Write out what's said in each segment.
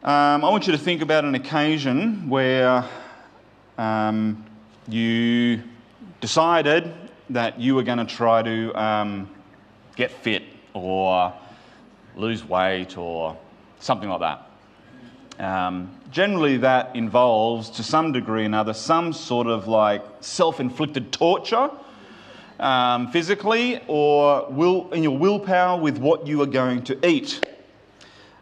I want you to think about an occasion where you decided that you were going to try to get fit or lose weight or something like that. Generally that involves, to some degree or another, some sort of like self-inflicted torture, physically or in your willpower with what you are going to eat.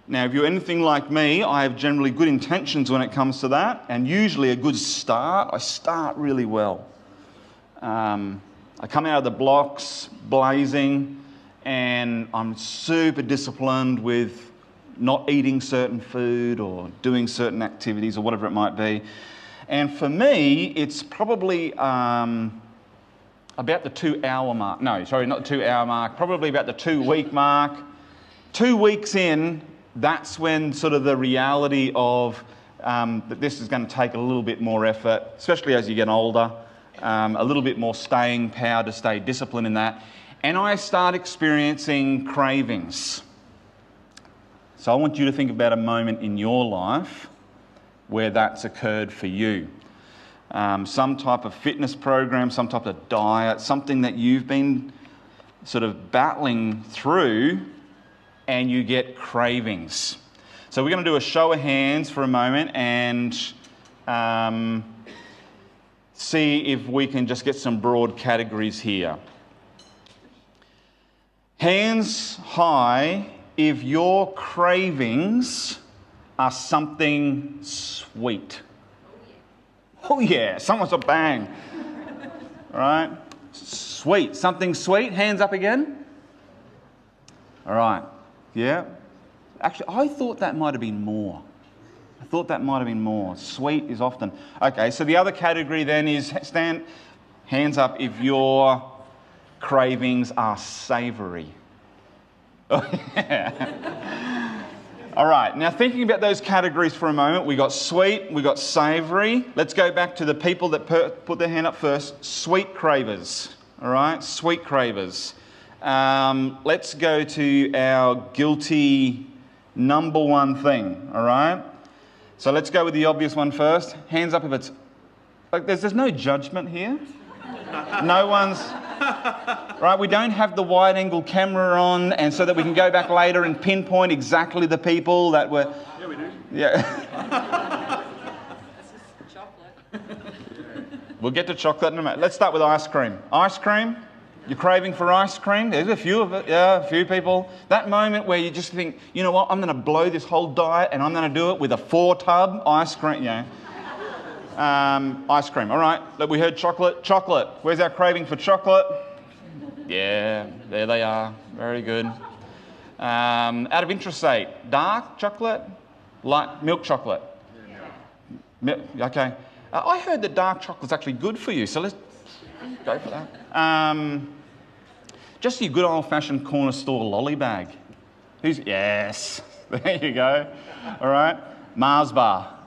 Now, if you're anything like me, I have generally good intentions when it comes to that, and usually a good start. I start really well. I come out of the blocks blazing, and I'm super disciplined with not eating certain food or doing certain activities or whatever it might be. And for me, it's probably about the 2 hour mark. No, sorry, not the 2 hour mark. Probably about the 2 week mark. 2 weeks in, that's when sort of the reality of that this is going to take a little bit more effort, especially as you get older, a little bit more staying power to stay disciplined in that. And I start experiencing cravings. So I want you to think about a moment in your life where that's occurred for you. Some type of fitness program, some type of diet, something that you've been sort of battling through, and you get cravings. So we're going to do a show of hands for a moment and see if we can just get some broad categories here. Hands high if your cravings are something sweet. Oh yeah, someone's a bang. All right, sweet, something sweet. Hands up again. All right, yeah. Actually, I thought that might have been more. Sweet is often. Okay, so the other category then is hands up if your cravings are savoury. Oh, yeah. All right, now thinking about those categories for a moment, we got sweet, we got savoury. Let's go back to the people that put their hand up first. Sweet cravers, all right, sweet cravers. Let's go to our guilty number one thing, all right? So let's go with the obvious one first. Hands up if it's... Like, there's no judgment here. No one's... Right, we don't have the wide-angle camera on, and so that we can go back later and pinpoint exactly the people that were... Yeah, we do. Yeah. Chocolate. We'll get to chocolate in a minute. Let's start with ice cream. Ice cream? You're craving for ice cream? There's a few of it, yeah, a few people. That moment where you just think, you know what, I'm going to blow this whole diet and I'm going to do it with a 4-tub ice cream, yeah. Ice cream, all right. We heard chocolate. Chocolate. Where's our craving for chocolate? Yeah, there they are. Very good. Out of interest, dark chocolate, light milk chocolate. Okay. I heard that dark chocolate's actually good for you, so let's go for that. Just your good old-fashioned corner store lolly bag. Yes, there you go. All right. Mars bar.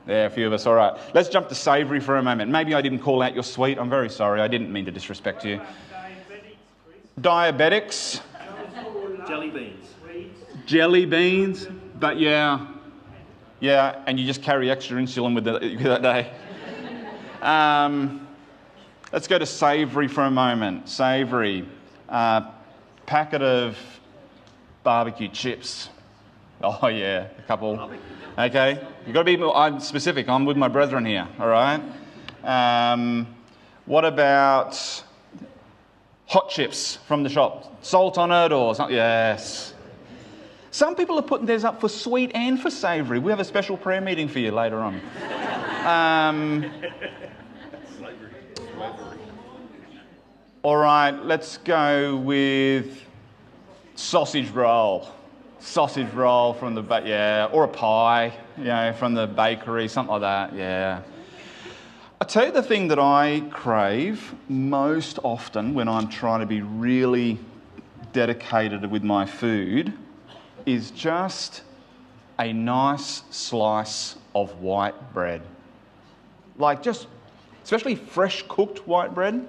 Yeah, a few of us. All right. Let's jump to savoury for a moment. Maybe I didn't call out your sweet. I'm very sorry. I didn't mean to disrespect you. Diabetics. Jelly beans. Jelly beans. But yeah, and you just carry extra insulin with that day. Let's go to savoury for a moment. Savoury. Packet of barbecue chips. Oh yeah, a couple. Okay, you've got to be I'm specific. I'm with my brethren here, all right? What about hot chips from the shop? Salt on it or something? Yes. Some people are putting theirs up for sweet and for savoury. We have a special prayer meeting for you later on. All right, let's go with sausage roll. Sausage roll from the or a pie, from the bakery, something like that. Yeah. I tell you the thing that I crave most often when I'm trying to be really dedicated with my food is just a nice slice of white bread. Like just, especially fresh cooked white bread.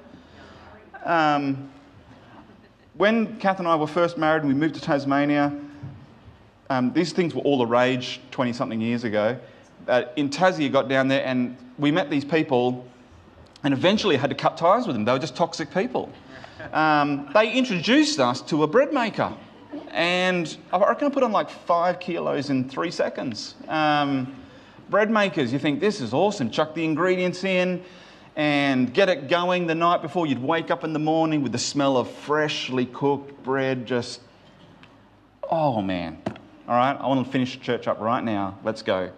When Kath and I were first married and we moved to Tasmania, these things were all the rage 20-something years ago. In Tassie, I got down there and we met these people and eventually had to cut ties with them. They were just toxic people. They introduced us to a bread maker. And I reckon I put on like 5 kilos in 3 seconds. Bread makers, you think, this is awesome. Chuck the ingredients in and get it going the night before. You'd wake up in the morning with the smell of freshly cooked bread. Just, oh man. All right, I want to finish church up right now. Let's go.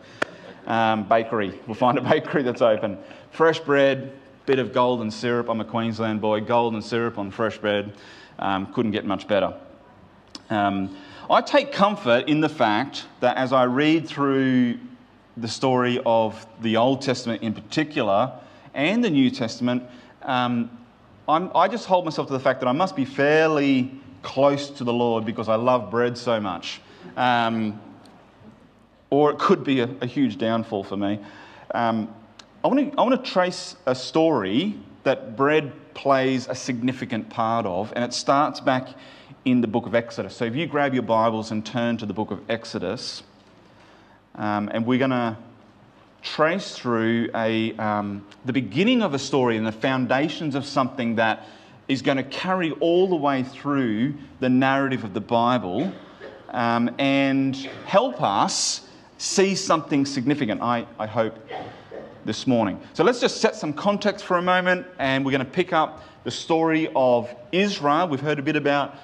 Bakery. We'll find a bakery that's open. Fresh bread, bit of golden syrup. I'm a Queensland boy. Golden syrup on fresh bread. Couldn't get much better. I take comfort in the fact that as I read through the story of the Old Testament in particular and the New Testament, I just hold myself to the fact that I must be fairly close to the Lord because I love bread so much. Or it could be a huge downfall for me. I want to trace a story that bread plays a significant part of, and it starts back in the book of Exodus. So if you grab your Bibles and turn to the book of Exodus, and we're going to trace through the beginning of a story and the foundations of something that is going to carry all the way through the narrative of the Bible, and help us see something significant, I hope, this morning. So let's just set some context for a moment, and we're going to pick up the story of Israel. We've heard a bit about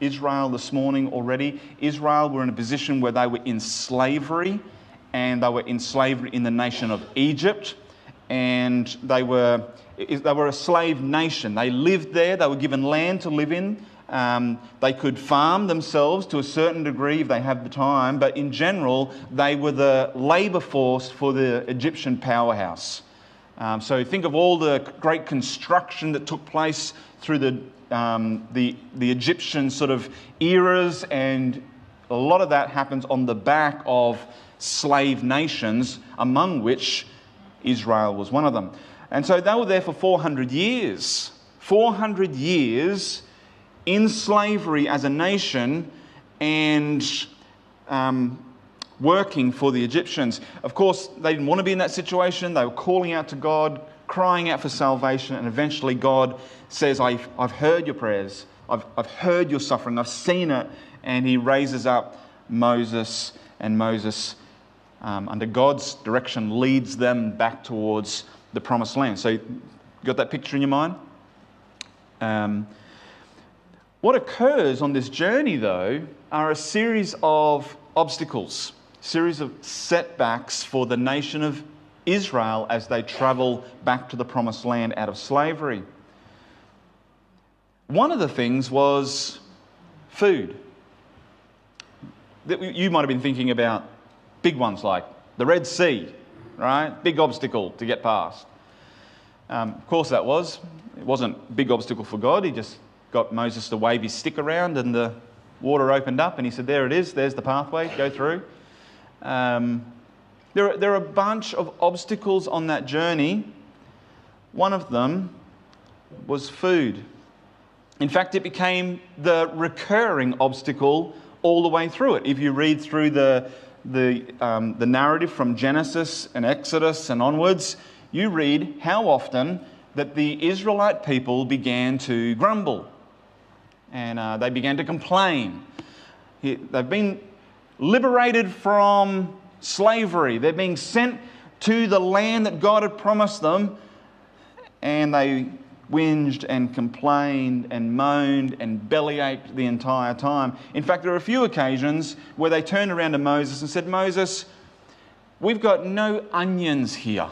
Israel this morning already. Israel were in a position where they were in slavery, and they were in slavery in the nation of Egypt, and they were a slave nation. They lived there. They were given land to live in. They could farm themselves to a certain degree if they had the time, but in general, they were the labour force for the Egyptian powerhouse. So think of all the great construction that took place through the Egyptian sort of eras, and a lot of that happens on the back of slave nations, among which Israel was one of them. And so they were there for 400 years. 400 years in slavery as a nation and working for the Egyptians. Of course, they didn't want to be in that situation. They were calling out to God, crying out for salvation, and eventually God says, I've heard your prayers. I've heard your suffering. I've seen it. And he raises up Moses, and Moses, under God's direction, leads them back towards the promised land. So, you got that picture in your mind? What occurs on this journey, though, are a series of obstacles, series of setbacks for the nation of Israel as they travel back to the promised land out of slavery. One of the things was food. You might have been thinking about big ones like the Red Sea, right? Big obstacle to get past. Of course that was. It wasn't a big obstacle for God. He just got Moses to wave his stick around and the water opened up and he said, there it is, there's the pathway, go through. There are a bunch of obstacles on that journey. One of them was food. In fact, it became the recurring obstacle all the way through it. If you read through the narrative from Genesis and Exodus and onwards, you read how often that the Israelite people began to grumble and they began to complain. They've been liberated from slavery. They're being sent to the land that God had promised them, and they whinged and complained and moaned and bellyached the entire time. In fact, there are a few occasions where they turned around to Moses and said, Moses, we've got no onions here.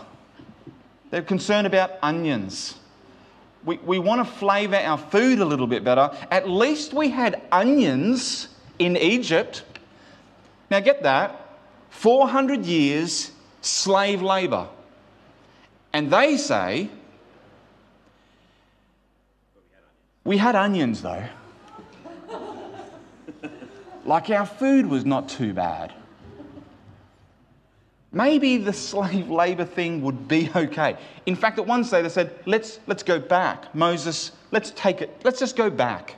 They're concerned about onions. We want to flavour our food a little bit better. At least we had onions in Egypt. Now get that, 400 years slave labour. And they say, we had onions though. Like our food was not too bad. Maybe the slave labour thing would be okay. In fact, at one stage they said, let's go back. Moses, let's take it. Let's just go back.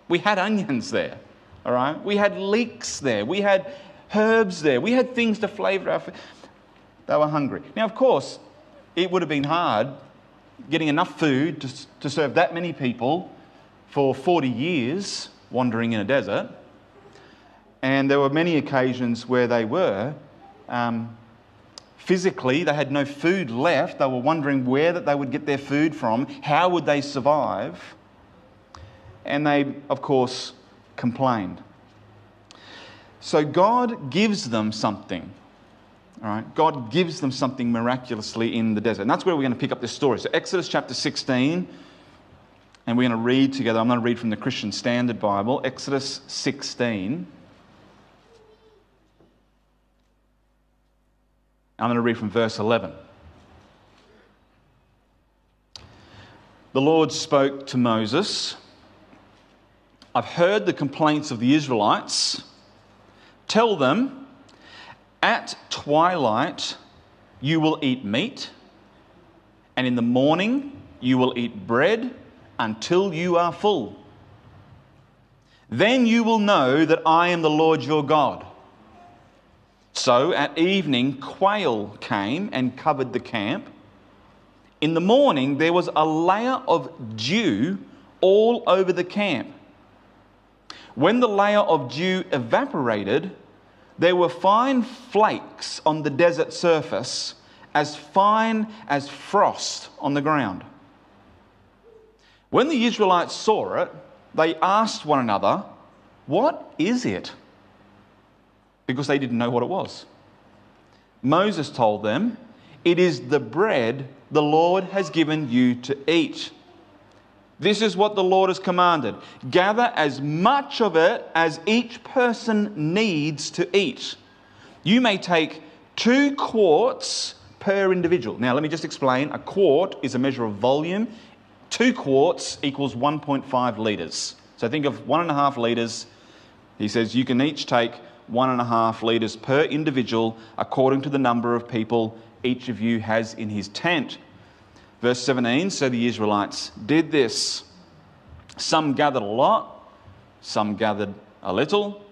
We had onions there. All right? We had leeks there. We had herbs there. We had things to flavour our food. They were hungry. Now, of course, it would have been hard getting enough food to serve that many people for 40 years wandering in a desert. And there were many occasions where they were physically, they had no food left. They were wondering where that they would get their food from. How would they survive? And they, of course, complained. So God gives them something. All right? God gives them something miraculously in the desert. And that's where we're going to pick up this story. So Exodus chapter 16, and we're going to read together. I'm going to read from the Christian Standard Bible, Exodus 16. I'm going to read from verse 11. The Lord spoke to Moses, I've heard the complaints of the Israelites. Tell them, at twilight you will eat meat, and in the morning you will eat bread until you are full. Then you will know that I am the Lord your God. So at evening, quail came and covered the camp. In the morning, there was a layer of dew all over the camp. When the layer of dew evaporated, there were fine flakes on the desert surface, as fine as frost on the ground. When the Israelites saw it, they asked one another, "What is it?" Because they didn't know what it was. Moses told them, "It is the bread the Lord has given you to eat. This is what the Lord has commanded. Gather as much of it as each person needs to eat. You may take 2 quarts per individual." Now, let me just explain. A quart is a measure of volume. 2 quarts equals 1.5 litres. So think of 1.5 litres. He says you can each take 1.5 litres per individual according to the number of people each of you has in his tent. Verse 17, so the Israelites did this. Some gathered a lot, some gathered a little.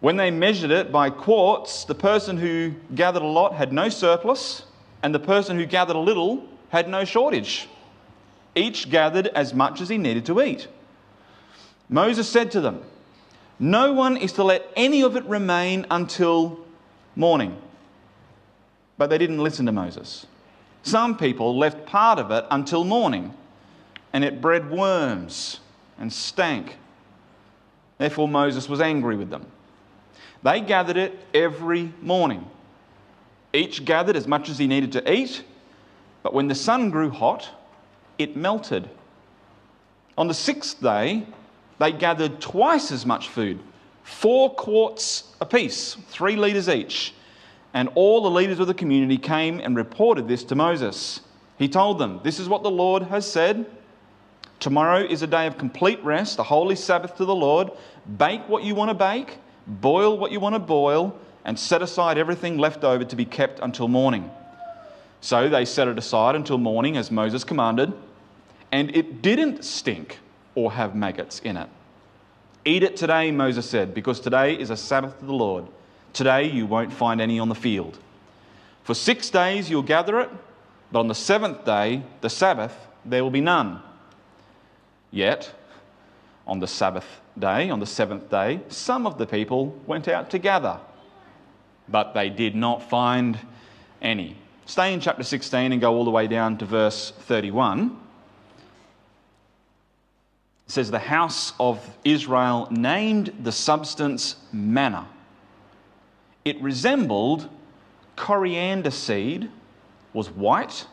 When they measured it by quarts, the person who gathered a lot had no surplus, and the person who gathered a little had no shortage. Each gathered as much as he needed to eat. Moses said to them, "No one is to let any of it remain until morning." But they didn't listen to Moses. Some people left part of it until morning, and it bred worms and stank. Therefore Moses was angry with them. They gathered it every morning. Each gathered as much as he needed to eat, but when the sun grew hot, it melted. On the 6th day, they gathered twice as much food, 4 quarts apiece, 3 litres each. And all the leaders of the community came and reported this to Moses. He told them, "This is what the Lord has said. Tomorrow is a day of complete rest, a holy Sabbath to the Lord. Bake what you want to bake, boil what you want to boil, and set aside everything left over to be kept until morning." So they set it aside until morning as Moses commanded, and it didn't stink or have maggots in it. "Eat it today," Moses said, "because today is a Sabbath to the Lord. Today you won't find any on the field. For 6 days you'll gather it, but on the 7th day, the Sabbath, there will be none." Yet, on the Sabbath day, on the 7th day, some of the people went out to gather, but they did not find any. Stay in chapter 16 and go all the way down to verse 31. It says, "The house of Israel named the substance manna. It resembled coriander seed, was white,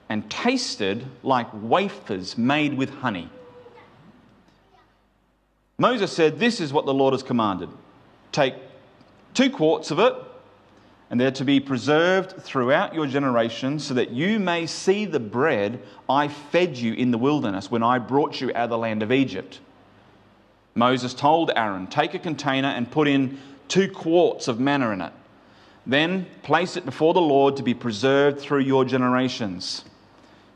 and tasted like wafers made with honey." Moses said, "This is what the Lord has commanded. Take 2 quarts of it, and they're to be preserved throughout your generations, so that you may see the bread I fed you in the wilderness when I brought you out of the land of Egypt." Moses told Aaron, "Take a container and put in 2 quarts of manna in it. Then place it before the Lord to be preserved through your generations."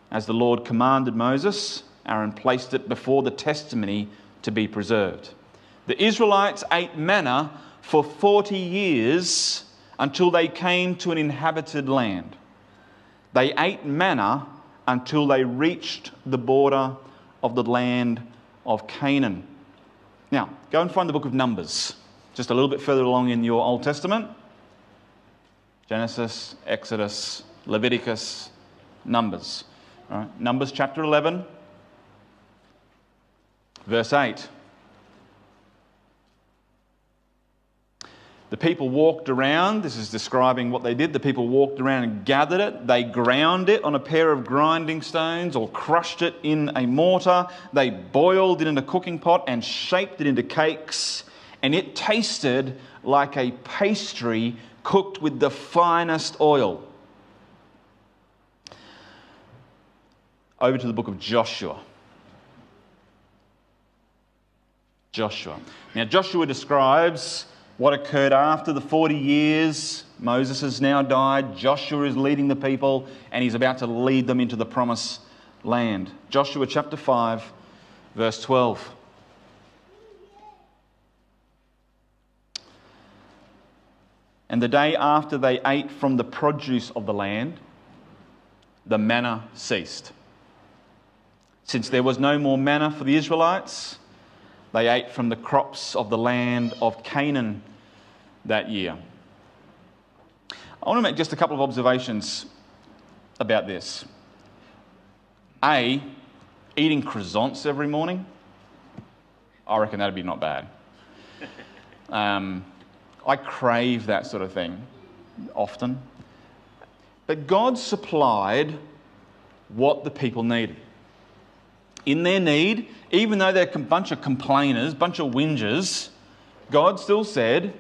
As the Lord commanded Moses, Aaron placed it before the testimony to be preserved. The Israelites ate manna for 40 years until they came to an inhabited land. They ate manna until they reached the border of the land of Canaan. Now, go and find the book of Numbers, just a little bit further along in your Old Testament. Genesis, Exodus, Leviticus, Numbers. All right. Numbers chapter 11, verse 8. The people walked around. This is describing what they did. The people walked around and gathered it. They ground it on a pair of grinding stones or crushed it in a mortar. They boiled it in a cooking pot and shaped it into cakes. And it tasted like a pastry cooked with the finest oil. Over to the book of Joshua. Joshua. Now, Joshua describes what occurred after the 40 years. Moses has now died. Joshua is leading the people, and he's about to lead them into the promised land. Joshua chapter 5, verse 12. And the day after they ate from the produce of the land, the manna ceased. Since there was no more manna for the Israelites, they ate from the crops of the land of Canaan that year. I want to make just a couple of observations about this. A, eating croissants every morning, I reckon that'd be not bad. I crave that sort of thing often. But God supplied what the people needed. In their need, even though they're a bunch of complainers, bunch of whingers, God still said,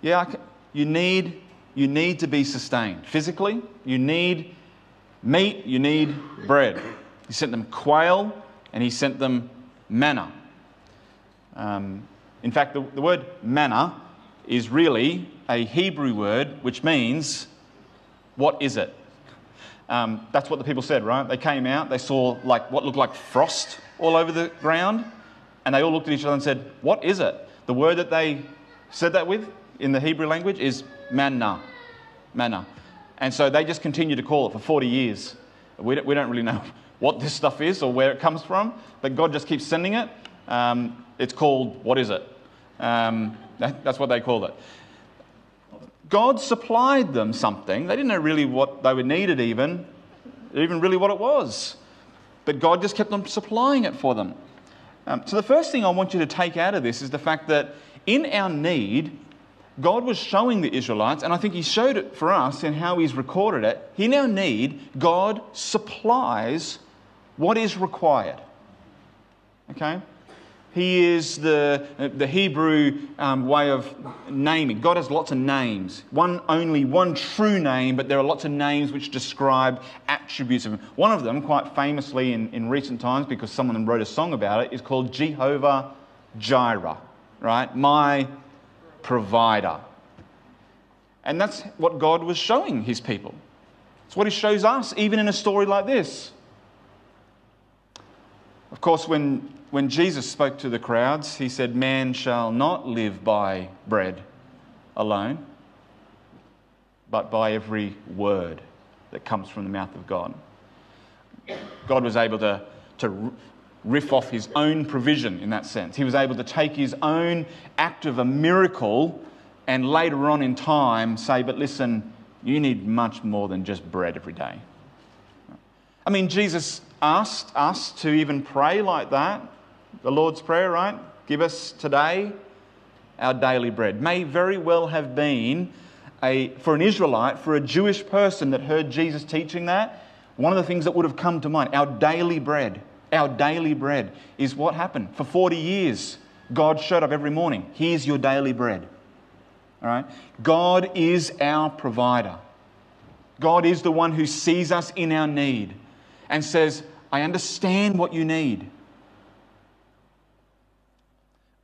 you need to be sustained. Physically, you need meat, you need bread. He sent them quail and he sent them manna. In fact, the word manna is really a Hebrew word which means, what is it? That's what the people said, right? They came out, they saw what looked like frost all over the ground, and they all looked at each other and said, what is it? The word that they said that with in the Hebrew language is manna. Manna. And so they just continue to call it for 40 years. We don't really know what this stuff is or where it comes from, but God just keeps sending it. It's called, what is it? That's what they called it. God supplied them something. They didn't know really what they would needed even really what it was. But God just kept on supplying it for them. So the first thing I want you to take out of this is the fact that in our need, God was showing the Israelites, and I think he showed it for us in how he's recorded it. In our need, God supplies what is required. Okay? He is the Hebrew way of naming. God has lots of names. Only one true name, but there are lots of names which describe attributes of him. One of them, quite famously in recent times, because someone wrote a song about it, is called Jehovah Jireh, right? My provider. And that's what God was showing his people. It's what he shows us, even in a story like this. Of course, when Jesus spoke to the crowds, he said, man shall not live by bread alone, but by every word that comes from the mouth of God. God was able to riff off his own provision in that sense. He was able to take his own act of a miracle and later on in time say, but listen, you need much more than just bread every day. I mean, Jesus asked us to even pray like that. The Lord's Prayer, right? Give us today our daily bread. May very well have been, for an Israelite, for a Jewish person that heard Jesus teaching that, one of the things that would have come to mind, our daily bread. Our daily bread is what happened. For 40 years, God showed up every morning. Here's your daily bread. All right? God is our provider. God is the one who sees us in our need and says, I understand what you need.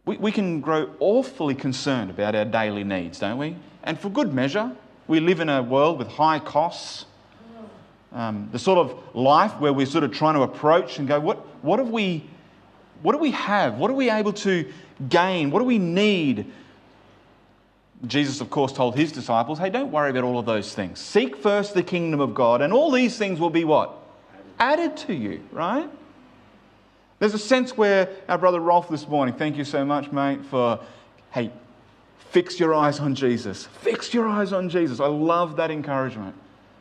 We can grow awfully concerned about our daily needs, don't we? And for good measure. We live in a world with high costs. The sort of life where we're sort of trying to approach and go, what have we What do we have? What are we able to gain? What do we need? Jesus, of course, told his disciples, hey, don't worry about all of those things. Seek first the kingdom of God, and all these things will be what? Added to you, right? There's a sense where our brother Rolf this morning, thank you so much, mate, for, hey, fix your eyes on Jesus. Fix your eyes on Jesus. I love that encouragement.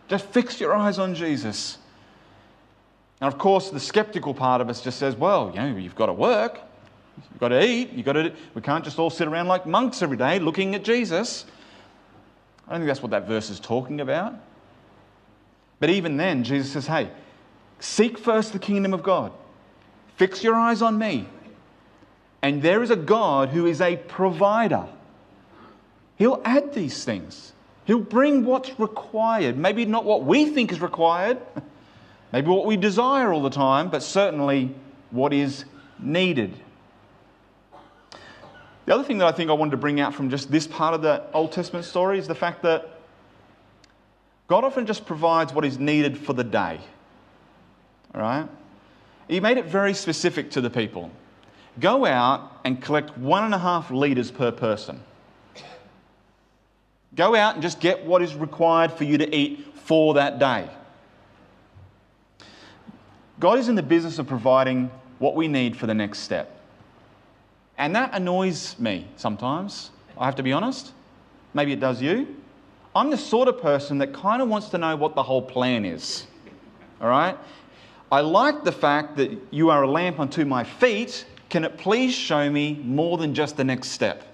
Just fix your eyes on Jesus. And of course, the skeptical part of us just says, well, you've got to work. You've got to eat. We can't just all sit around like monks every day looking at Jesus. I don't think that's what that verse is talking about. But even then, Jesus says, hey, seek first the kingdom of God. Fix your eyes on me. And there is a God who is a provider. He'll add these things. He'll bring what's required. Maybe not what we think is required. Maybe what we desire all the time, but certainly what is needed. The other thing that I think I wanted to bring out from just this part of the Old Testament story is the fact that God often just provides what is needed for the day. All right? He made it very specific to the people. Go out and collect 1.5 litres per person. Go out and just get what is required for you to eat for that day. God is in the business of providing what we need for the next step. And that annoys me sometimes, I have to be honest. Maybe it does you. I'm the sort of person that kind of wants to know what the whole plan is. All right? I like the fact that you are a lamp unto my feet. Can it please show me more than just the next step?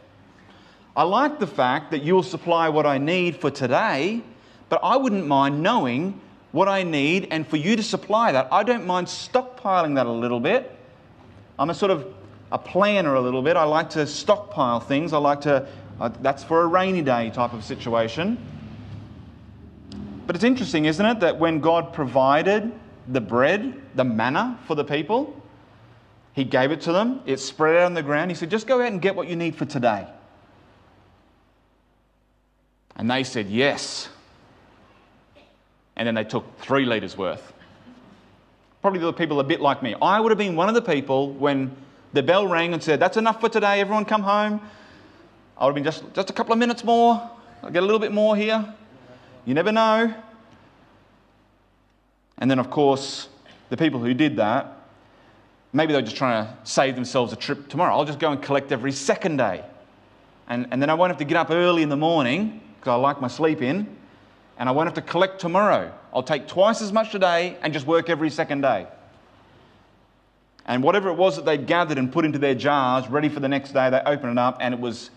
I like the fact that you'll supply what I need for today, but I wouldn't mind knowing what I need and for you to supply that. I don't mind stockpiling that a little bit. I'm a planner a little bit. I like to stockpile things. That's for a rainy day type of situation. But it's interesting, isn't it, that when God provided the bread, the manna for the people, He gave it to them. It spread out on the ground. He said, just go out and get what you need for today. And they said, yes. And then they took 3 litres worth. Probably the people a bit like me. I would have been one of the people when the bell rang and said, that's enough for today, everyone come home. I would have been just a couple of minutes more. I'll get a little bit more here. You never know. And then, of course, the people who did that, maybe they were just trying to save themselves a trip tomorrow. I'll just go and collect every second day. And then I won't have to get up early in the morning because I like my sleep in. And I won't have to collect tomorrow. I'll take twice as much today and just work every second day. And whatever it was that they'd gathered and put into their jars, ready for the next day, they opened it up and it was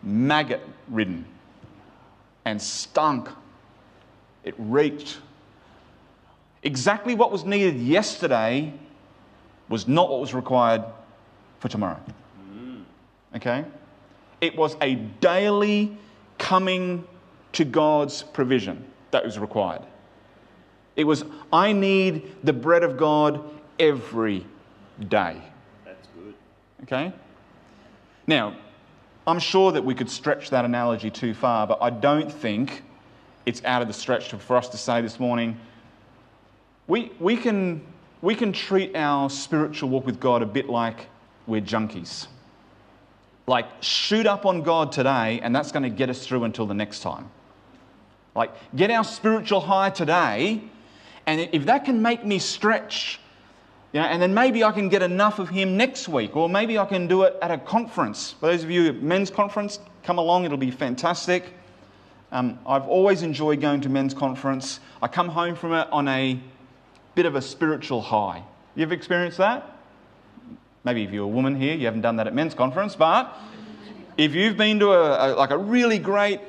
maggot-ridden and stunk. It reeked. Exactly what was needed yesterday was not what was required for tomorrow. Okay? It was a daily coming to God's provision that was required. It was, I need the bread of God every day. That's good. Okay? Now, I'm sure that we could stretch that analogy too far, but I don't think it's out of the stretch for us to say this morning, we can treat our spiritual walk with God a bit like we're junkies. Like, shoot up on God today, and that's going to get us through until the next time. Like, get our spiritual high today, and if that can make me stretch, and then maybe I can get enough of Him next week, or maybe I can do it at a conference. For those of you at men's conference, come along, it'll be fantastic. I've always enjoyed going to men's conference. I come home from it on a bit of a spiritual high. You ever experienced that? Maybe if you're a woman here, you haven't done that at men's conference, but if you've been to a really great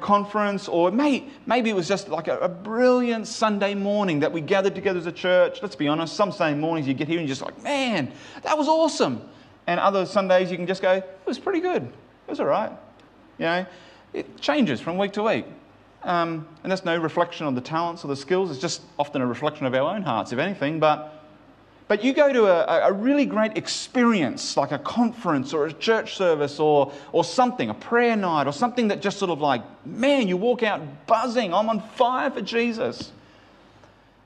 conference, or maybe it was just like a brilliant Sunday morning that we gathered together as a church. Let's be honest, some Sunday mornings you get here and you're just like, man, that was awesome. And other Sundays you can just go, it was pretty good. It was all right. It changes from week to week. And that's no reflection on the talents or the skills. It's just often a reflection of our own hearts, if anything. But you go to a really great experience, like a conference or a church service or something, a prayer night or something that just sort of like, man, you walk out buzzing. I'm on fire for Jesus.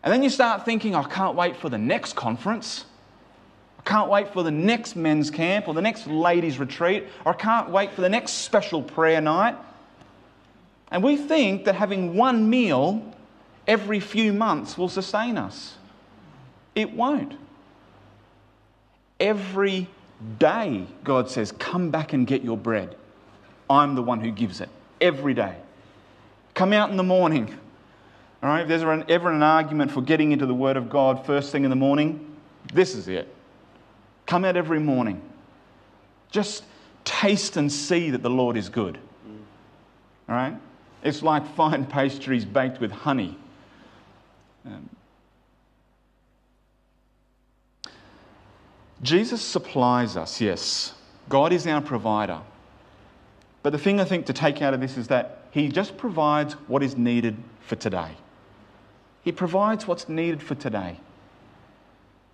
And then you start thinking, I can't wait for the next conference. I can't wait for the next men's camp or the next ladies' retreat, or I can't wait for the next special prayer night. And we think that having one meal every few months will sustain us. It won't. Every day, God says, come back and get your bread. I'm the one who gives it. Every day. Come out in the morning. All right, if there's ever an argument for getting into the Word of God first thing in the morning, this is it. Come out every morning. Just taste and see that the Lord is good. All right? It's like fine pastries baked with honey. Jesus supplies us, yes. God is our provider. But the thing I think to take out of this is that He just provides what is needed for today. He provides what's needed for today.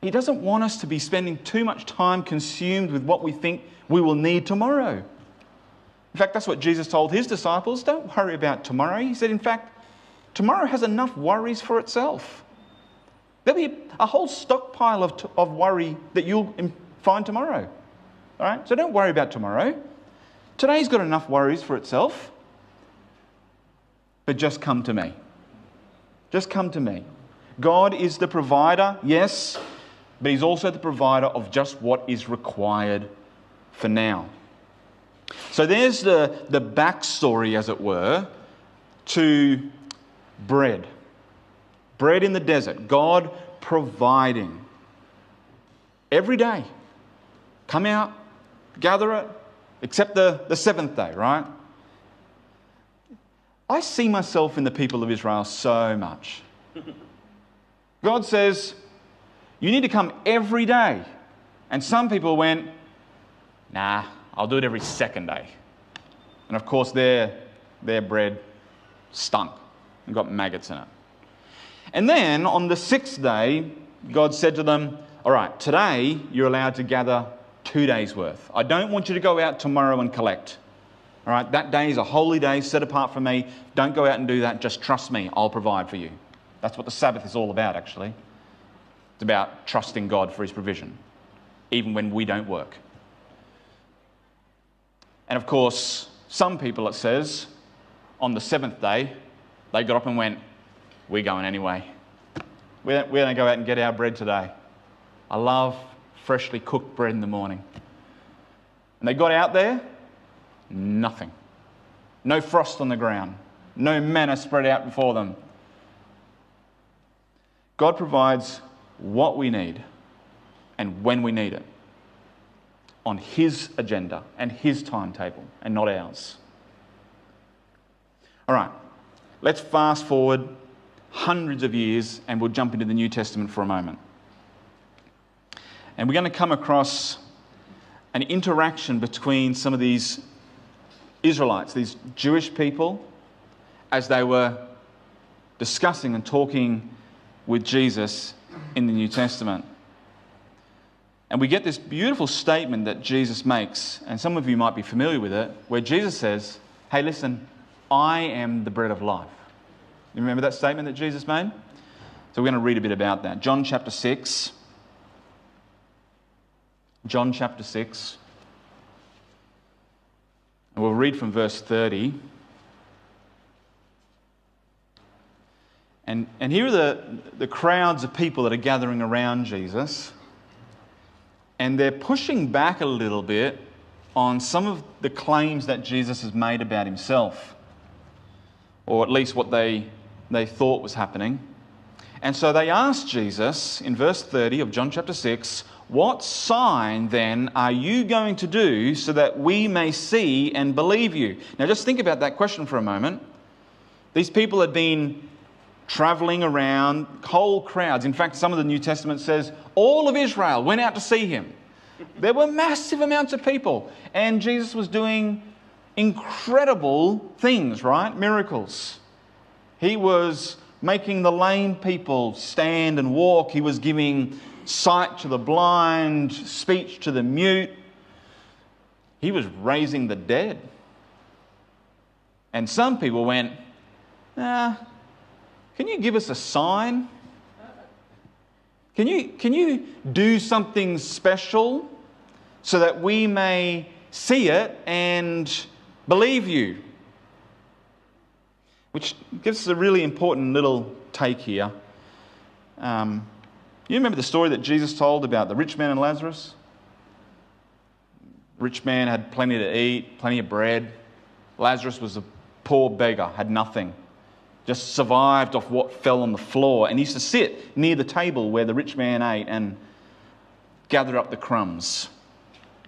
He doesn't want us to be spending too much time consumed with what we think we will need tomorrow. In fact, that's what Jesus told His disciples. Don't worry about tomorrow. He said, in fact, tomorrow has enough worries for itself. There'll be a whole stockpile of worry that you'll find tomorrow. All right? So don't worry about tomorrow. Today's got enough worries for itself. But just come to me. Just come to me. God is the provider, yes, but He's also the provider of just what is required for now. So there's the backstory, as it were, to bread. Bread in the desert. God providing. Every day. Come out, gather it, except the seventh day, right? I see myself in the people of Israel so much. God says, you need to come every day. And some people went, nah, I'll do it every second day. And of course their bread stunk and got maggots in it. And then on the sixth day, God said to them, all right, today you're allowed to gather 2 days' worth. I don't want you to go out tomorrow and collect. All right, that day is a holy day set apart for me. Don't go out and do that. Just trust me. I'll provide for you. That's what the Sabbath is all about, actually. It's about trusting God for His provision, even when we don't work. And of course, some people, it says, on the seventh day, they got up and went, we're going anyway. We're going to go out and get our bread today. I love freshly cooked bread in the morning. And they got out there, nothing. No frost on the ground. No manna spread out before them. God provides what we need and when we need it on His agenda and His timetable and not ours. All right, let's fast forward hundreds of years and we'll jump into the New Testament for a moment. And we're going to come across an interaction between some of these Israelites, these Jewish people, as they were discussing and talking with Jesus in the New Testament. And we get this beautiful statement that Jesus makes, and some of you might be familiar with it, where Jesus says, hey, listen, I am the bread of life. You remember that statement that Jesus made? So we're going to read a bit about that. John chapter 6. John chapter 6. And we'll read from verse 30. And here are the crowds of people that are gathering around Jesus. And they're pushing back a little bit on some of the claims that Jesus has made about Himself. Or at least what they thought was happening. And so they asked Jesus in verse 30 of John chapter 6, what sign then are you going to do so that we may see and believe you? Now just think about that question for a moment. These people had been travelling around, whole crowds. In fact, some of the New Testament says all of Israel went out to see Him. There were massive amounts of people. And Jesus was doing incredible things, right? Miracles. He was making the lame people stand and walk. He was giving sight to the blind, speech to the mute. He was raising the dead. And some people went, can you give us a sign? Can you do something special so that we may see it and believe you? Which gives us a really important little take here. You remember the story that Jesus told about the rich man and Lazarus? Rich man had plenty to eat, plenty of bread. Lazarus was a poor beggar, had nothing. Just survived off what fell on the floor. And he used to sit near the table where the rich man ate and gather up the crumbs.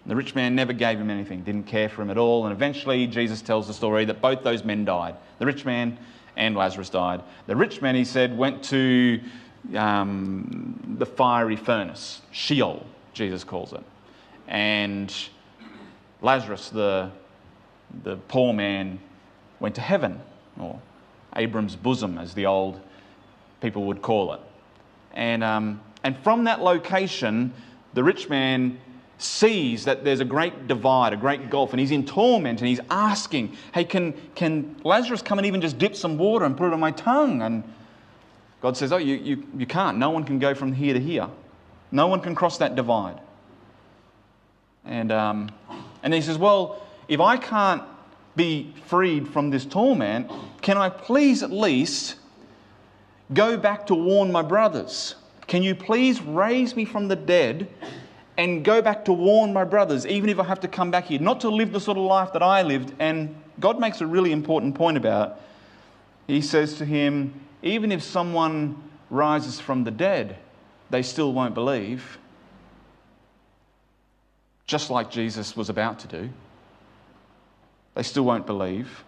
The rich man never gave him anything, didn't care for him at all. And eventually Jesus tells the story that both those men died. The rich man and Lazarus died. The rich man, he said, went to the fiery furnace, Sheol, Jesus calls it. And Lazarus, the poor man, went to heaven, or Abram's bosom, as the old people would call it. And from that location, the rich man sees that there's a great divide, a great gulf, and he's in torment, and he's asking, hey, can Lazarus come and even just dip some water and put it on my tongue? And God says, oh, you can't. No one can go from here to here. No one can cross that divide. And he says, well, if I can't be freed from this torment, can I please at least go back to warn my brothers? Can you please raise me from the dead and go back to warn my brothers, even if I have to come back here, not to live the sort of life that I lived? And God makes a really important point about it. He says to him, even if someone rises from the dead, they still won't believe. Just like Jesus was about to do. They still won't believe.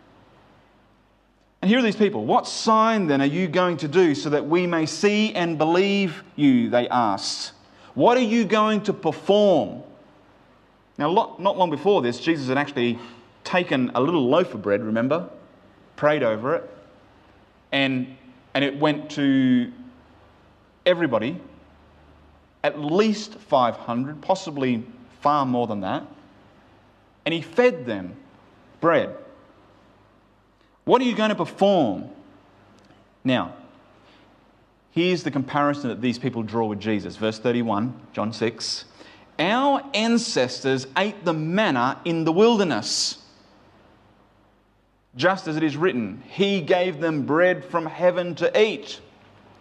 And here are these people. What sign then are you going to do so that we may see and believe you, they asked. What are you going to perform? Now, not long before this, Jesus had actually taken a little loaf of bread, remember? Prayed over it. And it went to everybody, at least 500, possibly far more than that. And he fed them bread. What are you going to perform? Now, here's the comparison that these people draw with Jesus. Verse 31, John 6. Our ancestors ate the manna in the wilderness. Just as it is written, He gave them bread from heaven to eat.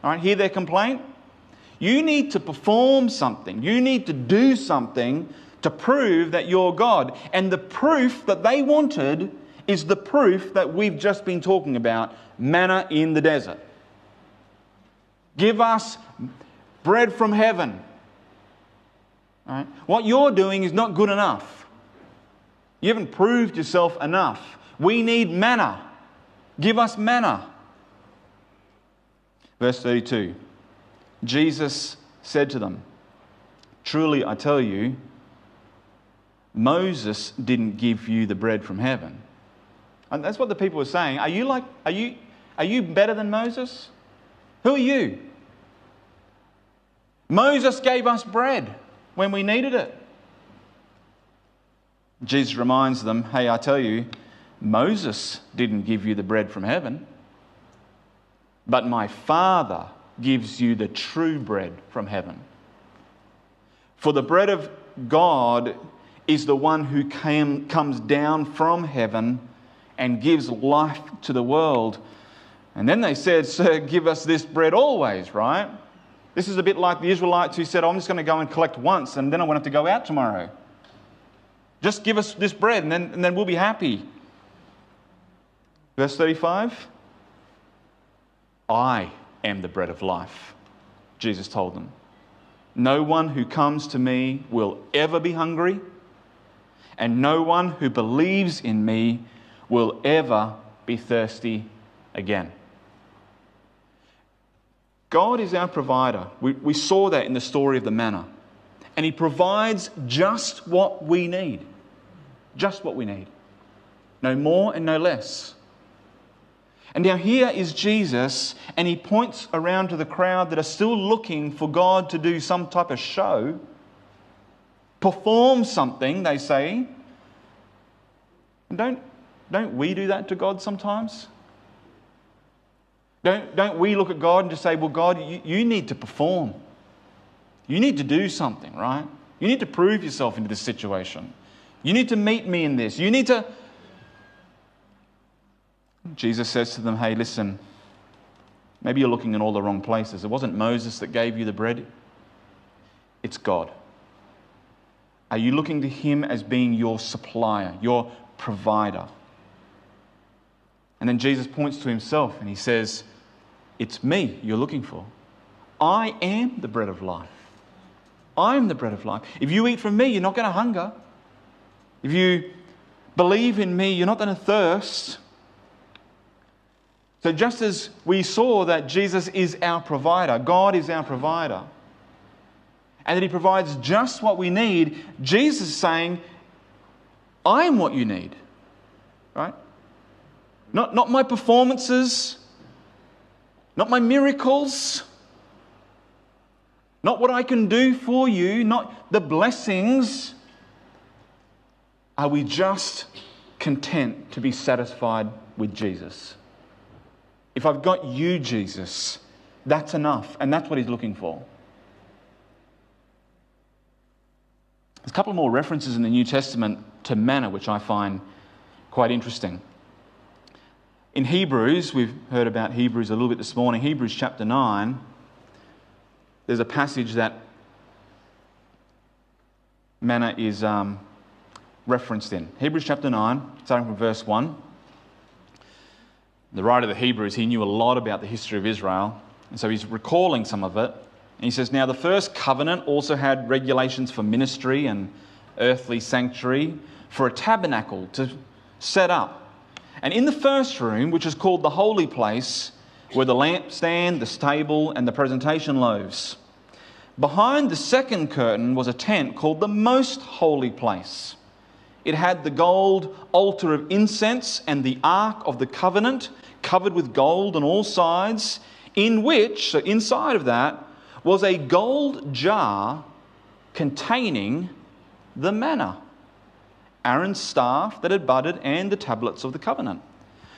All right, hear their complaint? You need to perform something. You need to do something to prove that you're God. And the proof that they wanted is the proof that we've just been talking about, manna in the desert. Give us bread from heaven. All right? What you're doing is not good enough. You haven't proved yourself enough. We need manna. Give us manna. Verse 32. Jesus said to them, truly I tell you, Moses didn't give you the bread from heaven. And that's what the people were saying. Are you better than Moses? Who are you? Moses gave us bread when we needed it. Jesus reminds them, hey, I tell you, Moses didn't give you the bread from heaven, but my Father gives you the true bread from heaven. For the bread of God is the one who comes down from heaven and gives life to the world. And then they said, sir, give us this bread always, right? This is a bit like the Israelites who said, I'm just going to go and collect once and then I won't have to go out tomorrow. Just give us this bread and then we'll be happy. Verse 35. I am the bread of life, Jesus told them. No one who comes to me will ever be hungry, and no one who believes in me will ever be thirsty again. God is our provider. We saw that in the story of the manna. And He provides just what we need. Just what we need. No more and no less. And now here is Jesus, and He points around to the crowd that are still looking for God to do some type of show. Perform something, they say. And don't we do that to God sometimes? Don't we look at God and just say, well, God, you need to perform. You need to do something, right? You need to prove yourself into this situation. You need to meet me in this. You need to... Jesus says to them, hey, listen, maybe you're looking in all the wrong places. It wasn't Moses that gave you the bread. It's God. Are you looking to him as being your supplier, your provider? And then Jesus points to himself and he says, it's me you're looking for. I am the bread of life. I'm the bread of life. If you eat from me, you're not going to hunger. If you believe in me, you're not going to thirst. So just as we saw that Jesus is our provider, God is our provider, and that he provides just what we need, Jesus is saying, I am what you need. Right? Not my performances, not my miracles, not what I can do for you, not the blessings. Are we just content to be satisfied with Jesus? If I've got you, Jesus, that's enough. And that's what he's looking for. There's a couple more references in the New Testament to manna, which I find quite interesting. In Hebrews, we've heard about Hebrews a little bit this morning. Hebrews chapter 9, there's a passage that manna is referenced in. Hebrews chapter 9, starting from verse 1. The writer of the Hebrews, he knew a lot about the history of Israel, and so he's recalling some of it. And he says, now the first covenant also had regulations for ministry and earthly sanctuary, for a tabernacle to set up. And in the first room, which is called the holy place, were the lampstand, the table, and the presentation loaves. Behind the second curtain was a tent called the most holy place. It had the gold altar of incense and the ark of the covenant, covered with gold on all sides, in which, so inside of that, was a gold jar containing the manna, Aaron's staff that had budded, and the tablets of the covenant.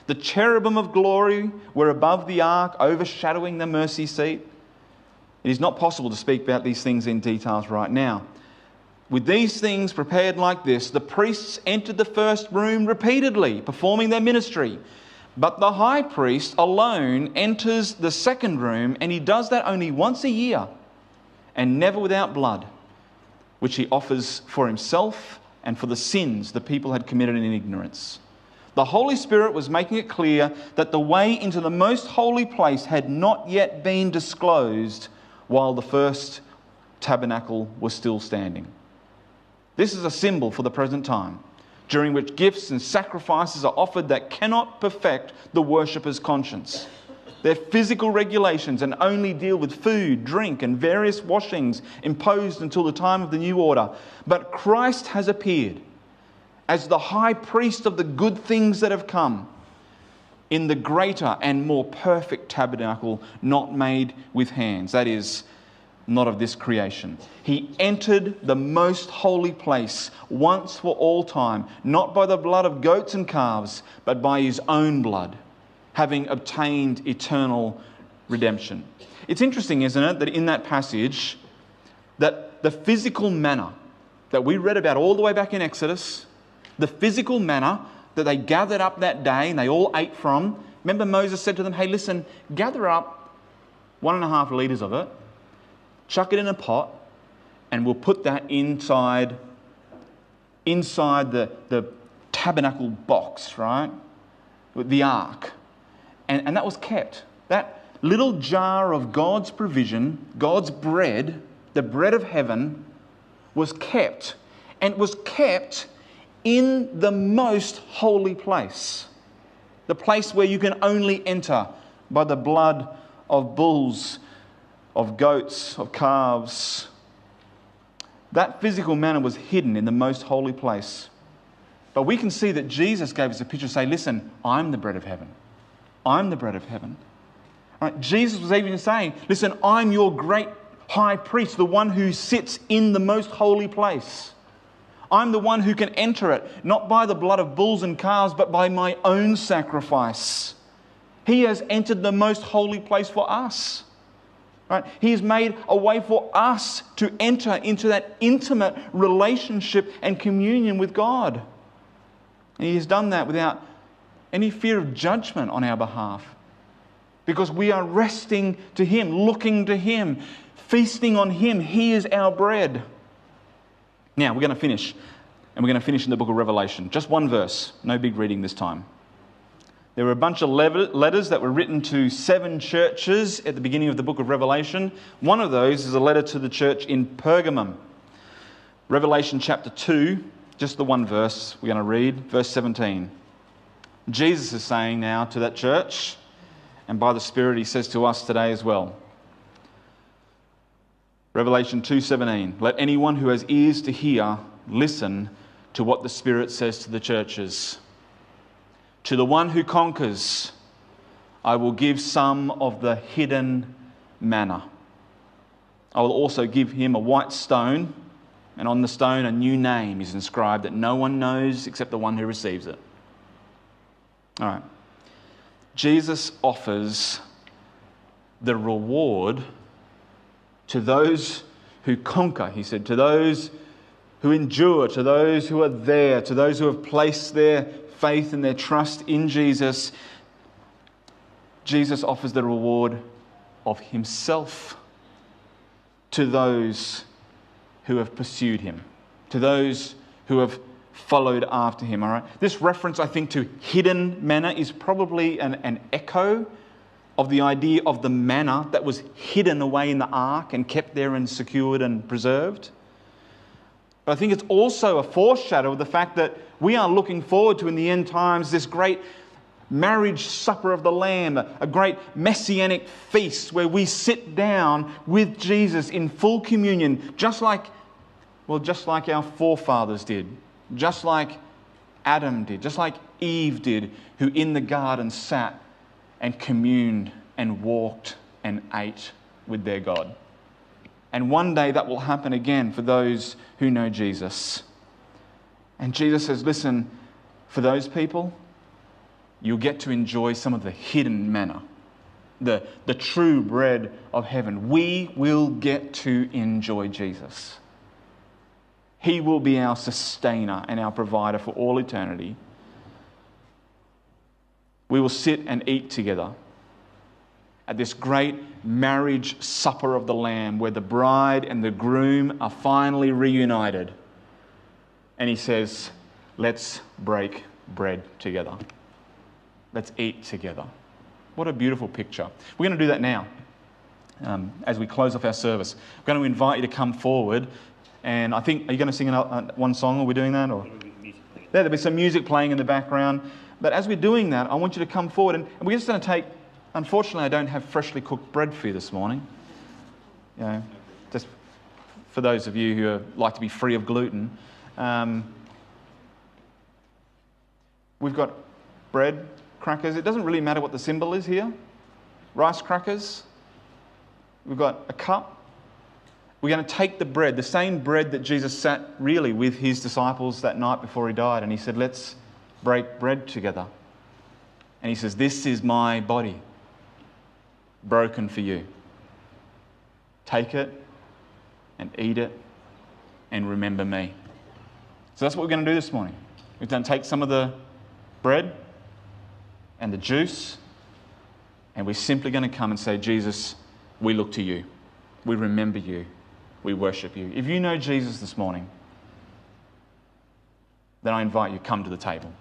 The cherubim of glory were above the ark, overshadowing the mercy seat. It is not possible to speak about these things in details right now. With these things prepared like this, the priests entered the first room repeatedly, performing their ministry. But the high priest alone enters the second room, and he does that only once a year, and never without blood, which he offers for himself and for the sins the people had committed in ignorance. The Holy Spirit was making it clear that the way into the most holy place had not yet been disclosed while the first tabernacle was still standing. This is a symbol for the present time, during which gifts and sacrifices are offered that cannot perfect the worshipper's conscience. They're physical regulations and only deal with food, drink, and various washings imposed until the time of the new order. But Christ has appeared as the high priest of the good things that have come in the greater and more perfect tabernacle not made with hands, that is, not of this creation. He entered the most holy place once for all time, not by the blood of goats and calves, but by his own blood, having obtained eternal redemption. It's interesting, isn't it, that in that passage, that the physical manna that we read about all the way back in Exodus, the physical manna that they gathered up that day and they all ate from, remember Moses said to them, hey, listen, gather up 1.5 litres of it, chuck it in a pot, and we'll put that inside the tabernacle box, right? The ark. And that was kept. That little jar of God's provision, God's bread, the bread of heaven, was kept. And it was kept in the most holy place. The place where you can only enter by the blood of bulls, of goats, of calves. That physical manna was hidden in the most holy place. But we can see that Jesus gave us a picture, say, listen, I'm the bread of heaven. I'm the bread of heaven. All right, Jesus was even saying, listen, I'm your great high priest, the one who sits in the most holy place. I'm the one who can enter it, not by the blood of bulls and calves, but by my own sacrifice. He has entered the most holy place for us. Right? He has made a way for us to enter into that intimate relationship and communion with God. And He has done that without any fear of judgment on our behalf. Because we are resting to Him, looking to Him, feasting on Him. He is our bread. Now, we're going to finish. And we're going to finish in the book of Revelation. Just one verse. No big reading this time. There were a bunch of letters that were written to 7 churches at the beginning of the book of Revelation. One of those is a letter to the church in Pergamum. Revelation chapter 2, just the one verse we're going to read, verse 17. Jesus is saying now to that church, and by the Spirit He says to us today as well. Revelation 2:17. Let anyone who has ears to hear listen to what the Spirit says to the churches. To the one who conquers, I will give some of the hidden manna. I will also give him a white stone, and on the stone a new name is inscribed that no one knows except the one who receives it. All right. Jesus offers the reward to those who conquer, He said, to those who endure, to those who are there, to those who have placed their faith and their trust in Jesus. Jesus offers the reward of Himself to those who have pursued Him, to those who have followed after Him. All right. This reference, I think, to hidden manna is probably an echo of the idea of the manna that was hidden away in the ark and kept there and secured and preserved. But I think it's also a foreshadow of the fact that we are looking forward to, in the end times, this great marriage supper of the Lamb, a great messianic feast where we sit down with Jesus in full communion, just like our forefathers did, just like Adam did, just like Eve did, who in the garden sat and communed and walked and ate with their God. And one day that will happen again for those who know Jesus. And Jesus says, listen, for those people, you'll get to enjoy some of the hidden manna, the true bread of heaven. We will get to enjoy Jesus. He will be our sustainer and our provider for all eternity. We will sit and eat together at this great marriage supper of the Lamb where the bride and the groom are finally reunited. And He says, let's break bread together. Let's eat together. What a beautiful picture. We're going to do that now as we close off our service. I'm going to invite you to come forward. And I think, are you going to sing one song? Are we doing that? Or there'll be some music playing in the background. But as we're doing that, I want you to come forward. And we're just going to take, unfortunately, I don't have freshly cooked bread for you this morning. You know, just for those of you who like to be free of gluten. We've got bread, crackers. It doesn't really matter what the symbol is here. Rice crackers. We've got a cup. We're going to take the bread, the same bread that Jesus sat really with His disciples that night before He died. And He said, let's break bread together. And He says, this is my body broken for you. Take it and eat it and remember me. So that's what we're going to do this morning. We're going to take some of the bread and the juice, and we're simply going to come and say, Jesus, we look to you. We remember you. We worship you. If you know Jesus this morning, then I invite you, come to the table.